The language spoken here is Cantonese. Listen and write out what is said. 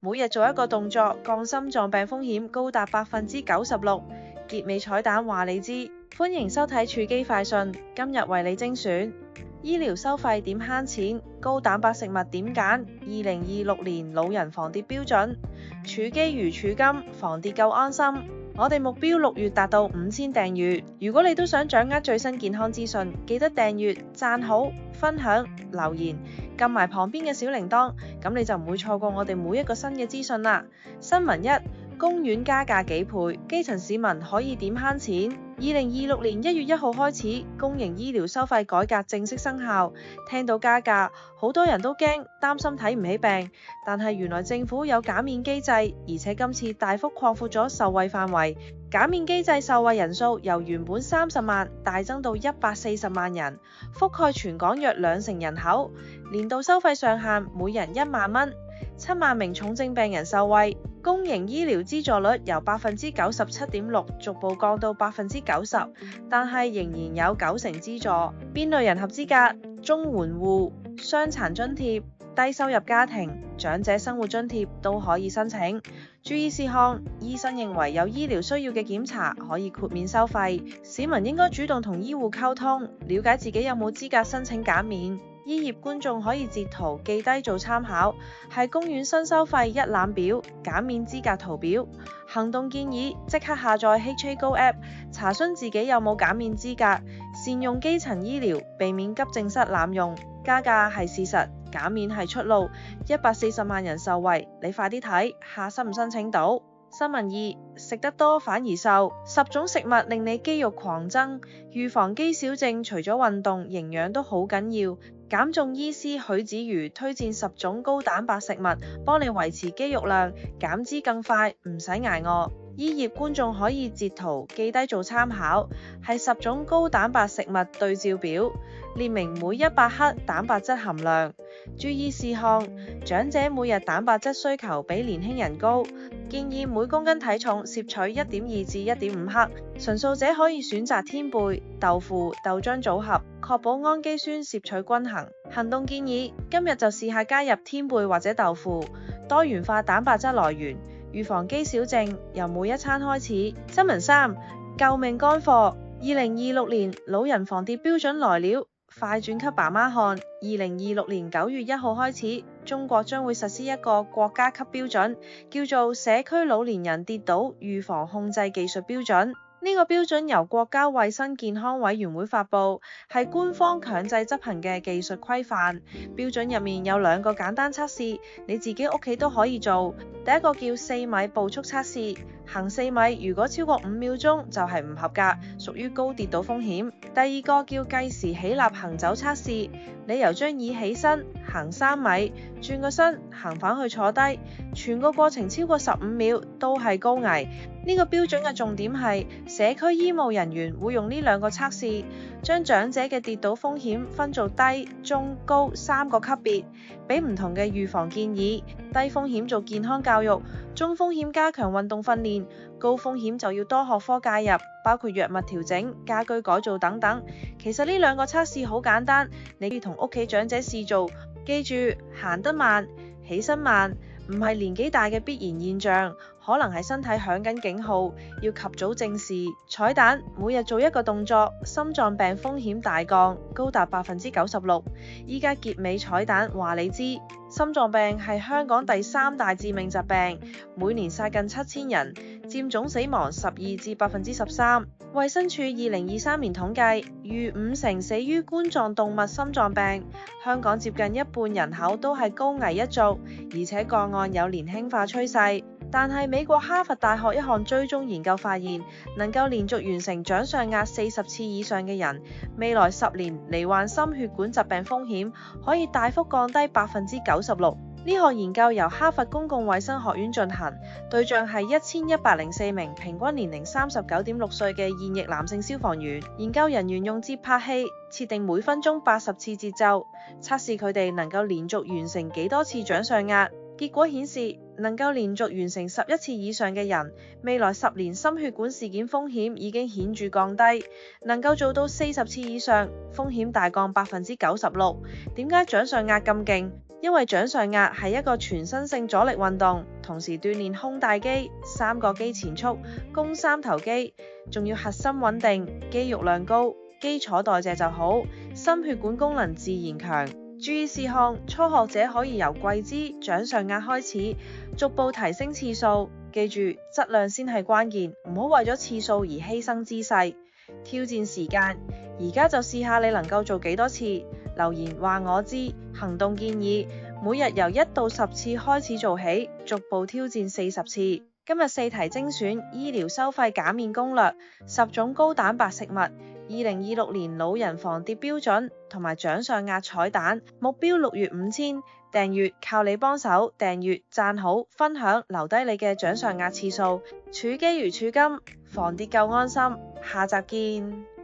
每日做一個動作，降心臟病風險高達96%。結尾彩蛋話你知，歡迎收睇儲基快訊。今日為你精選醫療收費點慳錢，高蛋白食物點揀，2026年老人防跌標準，儲基如儲金，防跌夠安心。我哋目標6月達到5000訂閱。如果你都想掌握最新健康資訊，記得訂閱、讚好、分享、留言，撳埋旁邊嘅小鈴鐺，咁你就唔會錯過我哋每一個新嘅資訊啦。新聞1：公院加價幾倍，基層市民可以點慳錢？2026年1月1號開始，公營醫療收費改革正式生效。聽到加價，好多人都驚，擔心睇唔起病。但係原來政府有減免機制，而且今次大幅擴闊咗受惠範圍。減免機制受惠人數由原本30萬大增到140萬人，覆蓋全港約2成人口。年度收費上限每人1萬蚊，7萬名重症病人受惠。公營醫療資助率由 97.6% 逐步降到 90%， 但係仍然有90%資助。邊類人合資格？綜援戶、傷殘津貼、低收入家庭、長者生活津貼都可以申請。注意事項：醫生認為有醫療需要嘅檢查可以豁免收費，市民應該主動同醫護溝通，了解自己有冇資格申請減免。醫業觀眾可以截圖記低做參考，係公院新收費一覽表、減免資格圖表。行動建議：即刻下載 HAGO App， 查詢自己有冇減免資格，善用基層醫療，避免急症室濫用。加價係事實，減免係出路，140萬人受惠，你快啲睇下申唔申請到。新聞2：食得多反而瘦，10種食物令你肌肉狂增。預防肌少症除咗運動，營養都好緊要。減重醫師許子瑜推薦10種高蛋白食物，幫你維持肌肉量，減脂更快，唔使捱餓。醫業觀眾可以截圖記低做參考，係10種高蛋白食物對照表，列明每100克蛋白質含量。注意事項：長者每日蛋白質需求比年輕人高，建議每公斤體重攝取1.2至1.5克。純素者可以選擇天貝、豆腐、豆漿組合，確保氨基酸攝取均衡。行動建議：今日就試下加入天貝或者豆腐，多元化蛋白質來源，預防肌少症，由每一餐開始。新聞3：救命乾貨，2026年老人防跌標準來了，快轉給爸媽看。2026年9月1號開始，中國將會實施一個國家級標準，叫做社區老年人跌倒預防控制技術標準。呢個標準由國家衛生健康委員會發布，係官方強制執行嘅技術規範。標準入面有2個簡單測試，你自己屋企都可以做。第一個叫4米步速測試，行4米如果超過5秒鐘就係唔合格，屬於高跌倒風險。第二個叫計時起立行走測試，你由張椅起身行3米，轉個身行返去坐低，全個過程超過15秒都係高危。呢個標準嘅重點係社區醫務人員會用呢2個測試，將長者嘅跌倒風險分做低、中、高3個級別，俾唔同嘅預防建議。低風險做健康教育，中風險加強運動訓練，高風險就要多學科介入，包括藥物調整、家居改造等等。其實呢2個測試好簡單，你可以同屋企長者試做。記住，行得慢、起身慢，唔係年紀大嘅必然現象，可能係身體響緊警號，要及早正視。彩蛋：每日做一個動作，心臟病風險大降，高達96%。依家結尾彩蛋話你知，心臟病係香港第3大致命疾病，每年殺近7000人，佔總死亡12至13%。衛生署2023年統計，逾5成死於冠狀動脈心臟病。香港接近一半人口都係高危一族，而且個案有年輕化趨勢。但係美國哈佛大學一項追蹤研究發現，能夠連續完成掌上壓40次以上嘅人，未來10年罹患心血管疾病風險可以大幅降低96%。呢項研究由哈佛公共衛生學院進行，對象係1104名平均年齡39.6歲嘅現役男性消防員。研究人員用節拍器設定每分鐘80次節奏，測試佢哋能夠連續完成幾多次掌上壓。結果顯示，能夠連續完成11次以上嘅人，未來10年心血管事件風險已經顯著降低；能夠做到40次以上，風險大降96%。點解掌上壓咁勁？因為掌上壓係一個全身性阻力運動，同時鍛鍊胸大肌、三角肌前束、肱三頭肌，仲要核心穩定、肌肉量高、基礎代謝就好，心血管功能自然強。注意事項：初學者可以由跪姿、掌上壓開始，逐步提升次數。記住，質量先係關鍵，唔好為咗次數而犧牲姿勢。挑戰時間，而家就試下你能夠做幾多次。留言話我知，行動建議每日由1到10次開始做起，逐步挑戰40次。今日4題精選醫療收費減免攻略，10種高蛋白食物，2026年老人防跌標準同埋掌上壓彩蛋，目標6月5000。訂閱靠你幫手，訂閱、讚好、分享，留低你嘅掌上壓次數。儲肌如儲金，防跌夠安心。下集見。